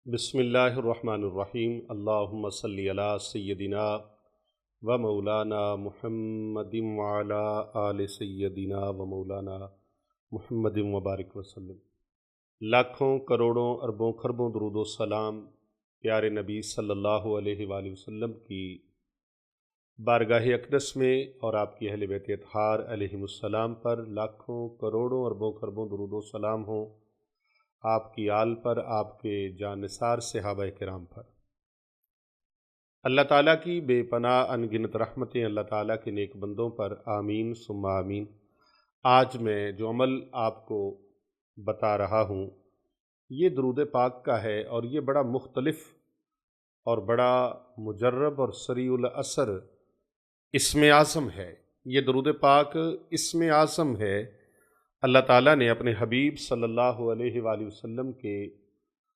بسم اللہ الرحمن الرحیم اللہم صلی علی سیدنا و مولانا محمد وعلی آل سیدنا و مولانا محمد وبارک وسلم۔ لاکھوں کروڑوں اربوں خربوں درود و سلام پیارے نبی صلی اللہ علیہ وآلہ وسلم کی بارگاہ اقدس میں اور آپ کی اہل بیت اطہار علیہم السلام پر لاکھوں کروڑوں اربوں خربوں درود و سلام ہوں، آپ کی آل پر، آپ کے جانثار صحابہ کرام پر۔ اللہ تعالیٰ کی بے پناہ انگنت رحمتیں اللہ تعالیٰ کے نیک بندوں پر آمین ثم آمین۔ آج میں جو عمل آپ کو بتا رہا ہوں یہ درود پاک کا ہے، اور یہ بڑا مختلف اور بڑا مجرب اور سریع الاثر اسم اعظم ہے۔ یہ درود پاک اسم اعظم ہے۔ اللہ تعالیٰ نے اپنے حبیب صلی اللہ علیہ وآلہ وسلم کے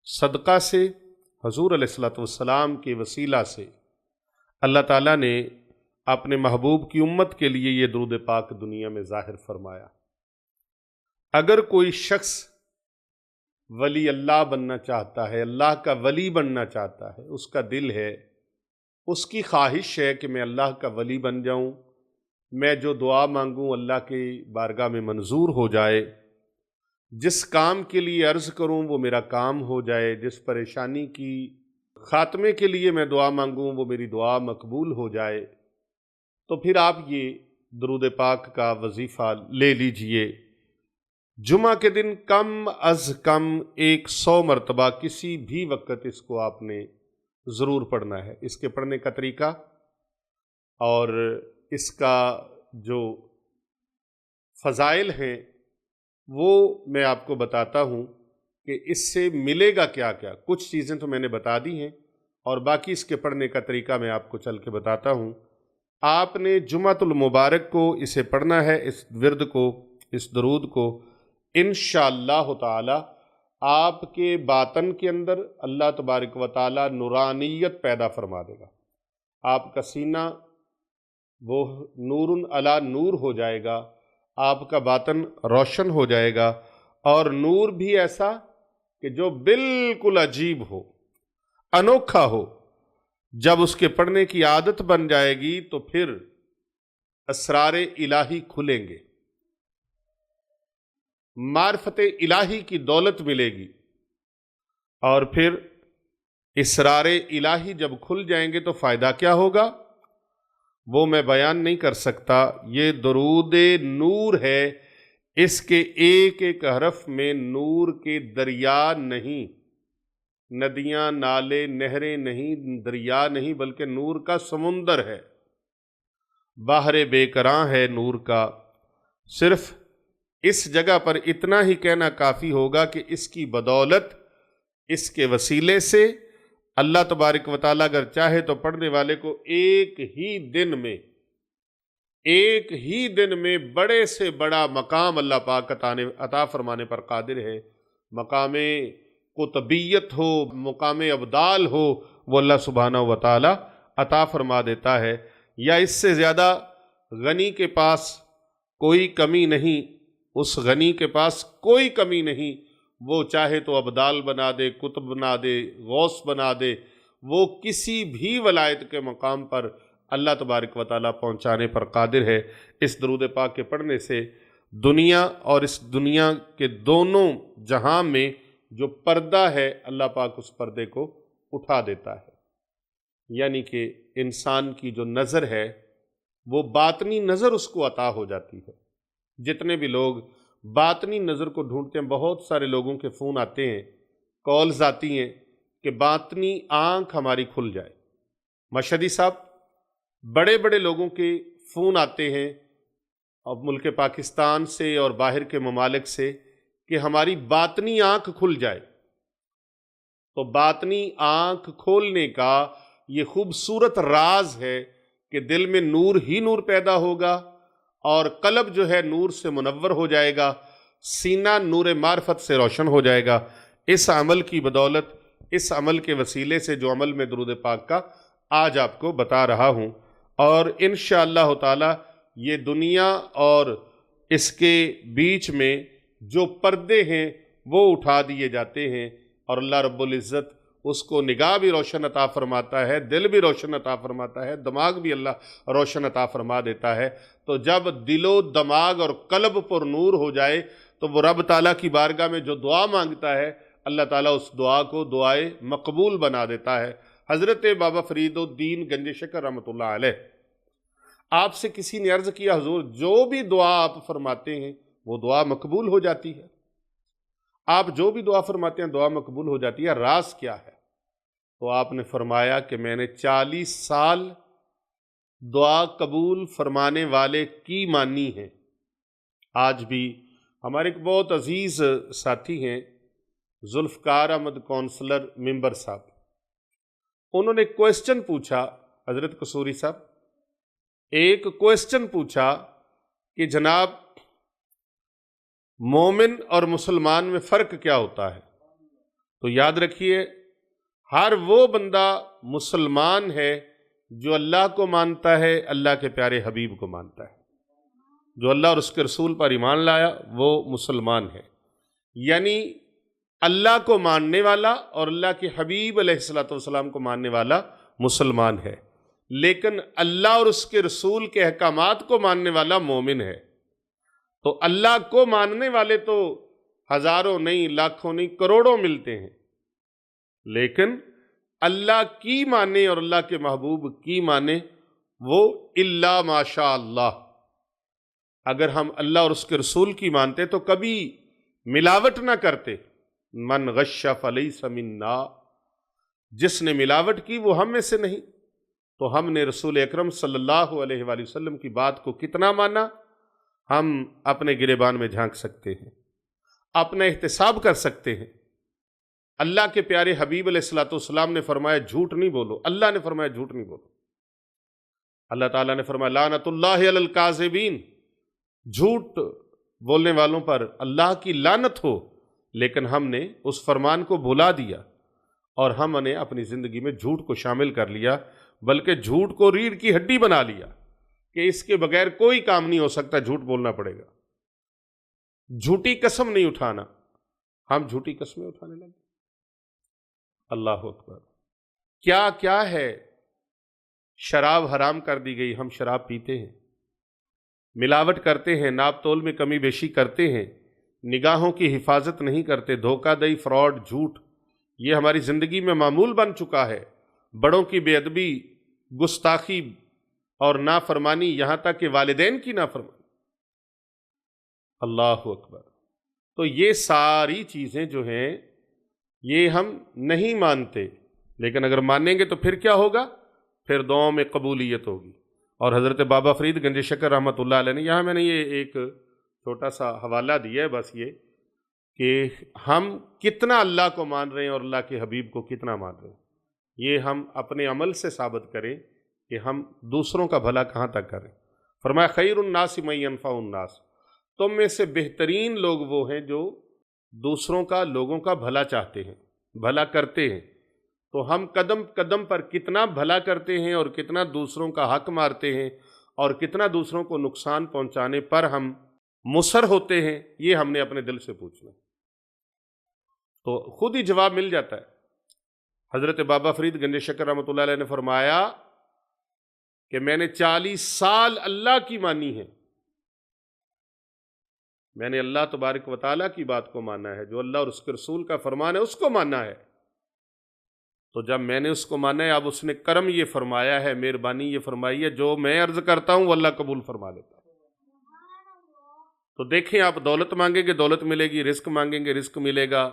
صدقہ سے، حضور علیہ الصلوۃ والسلام کے وسیلہ سے اللہ تعالیٰ نے اپنے محبوب کی امت کے لیے یہ درود پاک دنیا میں ظاہر فرمایا۔ اگر کوئی شخص ولی اللہ بننا چاہتا ہے، اللہ کا ولی بننا چاہتا ہے، اس کا دل ہے، اس کی خواہش ہے کہ میں اللہ کا ولی بن جاؤں، میں جو دعا مانگوں اللہ کی بارگاہ میں منظور ہو جائے، جس کام کے لیے عرض کروں وہ میرا کام ہو جائے، جس پریشانی کی خاتمے کے لیے میں دعا مانگوں وہ میری دعا مقبول ہو جائے، تو پھر آپ یہ درود پاک کا وظیفہ لے لیجئے۔ جمعہ کے دن کم از کم 100 مرتبہ کسی بھی وقت اس کو آپ نے ضرور پڑھنا ہے۔ اس کے پڑھنے کا طریقہ اور اس کا جو فضائل ہیں وہ میں آپ کو بتاتا ہوں کہ اس سے ملے گا کیا کیا۔ کچھ چیزیں تو میں نے بتا دی ہیں اور باقی اس کے پڑھنے کا طریقہ میں آپ کو چل کے بتاتا ہوں۔ آپ نے جمعۃ المبارک کو اسے پڑھنا ہے، اس ورد کو، اس درود کو۔ انشاءاللہ تعالی آپ کے باطن کے اندر اللہ تبارک و تعالی نورانیت پیدا فرما دے گا۔ آپ کا سینہ وہ نور علی نور ہو جائے گا، آپ کا باطن روشن ہو جائے گا، اور نور بھی ایسا کہ جو بالکل عجیب ہو، انوکھا ہو۔ جب اس کے پڑھنے کی عادت بن جائے گی تو پھر اسرار الہی کھلیں گے، معرفت الہی کی دولت ملے گی، اور پھر اسرار الہی جب کھل جائیں گے تو فائدہ کیا ہوگا وہ میں بیان نہیں کر سکتا۔ یہ درود نور ہے، اس کے ایک ایک حرف میں نور کے دریا نہیں، ندیاں نالے نہریں نہیں، دریا نہیں، بلکہ نور کا سمندر ہے، بحر بے کراں ہے نور کا۔ صرف اس جگہ پر اتنا ہی کہنا کافی ہوگا کہ اس کی بدولت، اس کے وسیلے سے اللہ تبارک و تعالیٰ اگر چاہے تو پڑھنے والے کو ایک ہی دن میں بڑے سے بڑا مقام اللہ پاک عطا فرمانے پر قادر ہے۔ مقام قطبیت ہو، مقام ابدال ہو، وہ اللہ سبحانہ و تعالیٰ عطا فرما دیتا ہے۔ یا اس سے زیادہ غنی کے پاس کوئی کمی نہیں، اس غنی کے پاس کوئی کمی نہیں، وہ چاہے تو ابدال بنا دے، قطب بنا دے، غوث بنا دے، وہ کسی بھی ولایت کے مقام پر اللہ تبارک و تعالیٰ پہنچانے پر قادر ہے۔ اس درود پاک کے پڑھنے سے دنیا اور اس دنیا کے دونوں جہاں میں جو پردہ ہے اللہ پاک اس پردے کو اٹھا دیتا ہے، یعنی کہ انسان کی جو نظر ہے وہ باطنی نظر اس کو عطا ہو جاتی ہے۔ جتنے بھی لوگ باطنی نظر کو ڈھونڈتے ہیں، بہت سارے لوگوں کے فون آتے ہیں، کالز آتی ہیں کہ باطنی آنکھ ہماری کھل جائے۔ مشہدی صاحب، بڑے بڑے لوگوں کے فون آتے ہیں اب ملک پاکستان سے اور باہر کے ممالک سے کہ ہماری باطنی آنکھ کھل جائے۔ تو باطنی آنکھ کھولنے کا یہ خوبصورت راز ہے کہ دل میں نور ہی نور پیدا ہوگا، اور قلب جو ہے نور سے منور ہو جائے گا، سینہ نور معرفت سے روشن ہو جائے گا۔ اس عمل کی بدولت، اس عمل کے وسیلے سے جو عمل میں درود پاک کا آج آپ کو بتا رہا ہوں، اور انشاءاللہ تعالی یہ دنیا اور اس کے بیچ میں جو پردے ہیں وہ اٹھا دیے جاتے ہیں، اور اللہ رب العزت اس کو نگاہ بھی روشن عطا فرماتا ہے، دل بھی روشن عطا فرماتا ہے، دماغ بھی اللہ روشن عطا فرما دیتا ہے۔ تو جب دل و دماغ اور قلب پر نور ہو جائے تو وہ رب تعالیٰ کی بارگاہ میں جو دعا مانگتا ہے اللہ تعالیٰ اس دعا کو دعائے مقبول بنا دیتا ہے۔ حضرت بابا فرید الدین گنج شکر رحمۃ اللہ علیہ، آپ سے کسی نے عرض کیا حضور جو بھی دعا آپ فرماتے ہیں وہ دعا مقبول ہو جاتی ہے، آپ جو بھی دعا فرماتے ہیں دعا مقبول ہو جاتی ہے، راز کیا ہے؟ تو آپ نے فرمایا کہ میں نے 40 سال دعا قبول فرمانے والے کی مانی ہے۔ آج بھی ہمارے ایک بہت عزیز ساتھی ہیں ذوالفقار احمد کونسلر ممبر صاحب، انہوں نے کوئسچن پوچھا، حضرت قصوری صاحب ایک کوئسچن پوچھا کہ جناب مومن اور مسلمان میں فرق کیا ہوتا ہے؟ تو یاد رکھیے ہر وہ بندہ مسلمان ہے جو اللہ کو مانتا ہے، اللہ کے پیارے حبیب کو مانتا ہے، جو اللہ اور اس کے رسول پر ایمان لایا وہ مسلمان ہے، یعنی اللہ کو ماننے والا اور اللہ کے حبیب علیہ الصلوۃ والسلام کو ماننے والا مسلمان ہے، لیکن اللہ اور اس کے رسول کے احکامات کو ماننے والا مومن ہے۔ تو اللہ کو ماننے والے تو ہزاروں نہیں، لاکھوں نہیں، کروڑوں ملتے ہیں، لیکن اللہ کی مانے اور اللہ کے محبوب کی مانے وہ الا ماشاء اللہ۔ اگر ہم اللہ اور اس کے رسول کی مانتے تو کبھی ملاوٹ نہ کرتے، من غش فلیس منا، جس نے ملاوٹ کی وہ ہم میں سے نہیں۔ تو ہم نے رسول اکرم صلی اللہ علیہ وآلہ وسلم کی بات کو کتنا مانا؟ ہم اپنے گریبان میں جھانک سکتے ہیں، اپنا احتساب کر سکتے ہیں۔ اللہ کے پیارے حبیب علیہ الصلوۃ والسلام نے فرمایا جھوٹ نہیں بولو، اللہ نے فرمایا جھوٹ نہیں بولو، اللہ تعالیٰ نے فرمایا لعنت اللہ علی الکاذبین، جھوٹ بولنے والوں پر اللہ کی لعنت ہو۔ لیکن ہم نے اس فرمان کو بھلا دیا اور ہم نے اپنی زندگی میں جھوٹ کو شامل کر لیا، بلکہ جھوٹ کو ریڑھ کی ہڈی بنا لیا کہ اس کے بغیر کوئی کام نہیں ہو سکتا، جھوٹ بولنا پڑے گا، جھوٹی قسم نہیں اٹھانا۔ ہم جھوٹی قسمیں اٹھانے لگے، اللہ اکبر۔ کیا کیا ہے، شراب حرام کر دی گئی، ہم شراب پیتے ہیں، ملاوٹ کرتے ہیں، ناپ تول میں کمی بیشی کرتے ہیں، نگاہوں کی حفاظت نہیں کرتے، دھوکہ دہی، فراڈ، جھوٹ، یہ ہماری زندگی میں معمول بن چکا ہے۔ بڑوں کی بے ادبی، گستاخی اور نافرمانی، یہاں تک کہ والدین کی نافرمانی، اللہ اکبر۔ تو یہ ساری چیزیں جو ہیں یہ ہم نہیں مانتے، لیکن اگر مانیں گے تو پھر کیا ہوگا؟ پھر دعاؤں میں قبولیت ہوگی۔ اور حضرت بابا فرید گنج شکر رحمۃ اللہ علیہ نے، یہاں میں نے یہ ایک چھوٹا سا حوالہ دیا ہے، بس یہ کہ ہم کتنا اللہ کو مان رہے ہیں اور اللہ کے حبیب کو کتنا مان رہے ہیں، یہ ہم اپنے عمل سے ثابت کریں کہ ہم دوسروں کا بھلا کہاں تک کریں۔ فرمایا خیر الناس من ینفع الناس، تم میں سے بہترین لوگ وہ ہیں جو دوسروں کا، لوگوں کا بھلا چاہتے ہیں، بھلا کرتے ہیں۔ تو ہم قدم قدم پر کتنا بھلا کرتے ہیں اور کتنا دوسروں کا حق مارتے ہیں اور کتنا دوسروں کو نقصان پہنچانے پر ہم مصر ہوتے ہیں، یہ ہم نے اپنے دل سے پوچھنا، تو خود ہی جواب مل جاتا ہے۔ حضرت بابا فرید گنج شکر رحمۃ اللہ علیہ نے فرمایا کہ میں نے 40 سال اللہ کی مانی ہے، میں نے اللہ تبارک و تعالیٰ کی بات کو مانا ہے، جو اللہ اور اس کے رسول کا فرمان ہے اس کو مانا ہے۔ تو جب میں نے اس کو مانا ہے، اب اس نے کرم یہ فرمایا ہے، مہربانی یہ فرمائی ہے، جو میں عرض کرتا ہوں وہ اللہ قبول فرما لیتا ہے۔ تو دیکھیں، آپ دولت مانگیں گے دولت ملے گی، رزق مانگیں گے رزق ملے گا،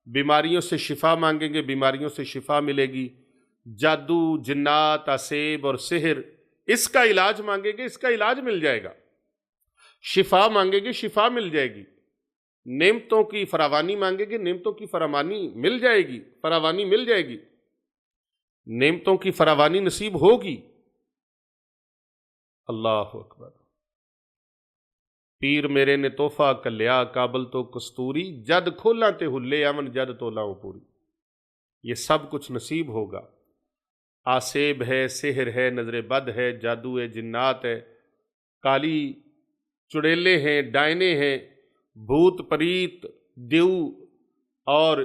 بیماریوں سے شفا مانگیں گے بیماریوں سے شفا ملے گی، جادو، جنات، عصیب اور سحر، اس کا علاج مانگیں گے اس کا علاج مل جائے گا، شفا مانگیں گے شفا مل جائے گی، نعمتوں کی فراوانی مانگیں گے نعمتوں کی فراوانی مل جائے گی، فراوانی مل جائے گی، نعمتوں کی فراوانی نصیب ہوگی۔ اللہ اکبر۔ پیر میرے نے تحفہ کلیا، کابل تو کستوری، جد کھولا تے ہلے امن جد تولاؤں پوری، یہ سب کچھ نصیب ہوگا۔ آسیب ہے، سحر ہے، نظر بد ہے، جادو ہے، جنات ہے، کالی چڑیلے ہیں، ڈائنے ہیں، بھوت پریت، دیو اور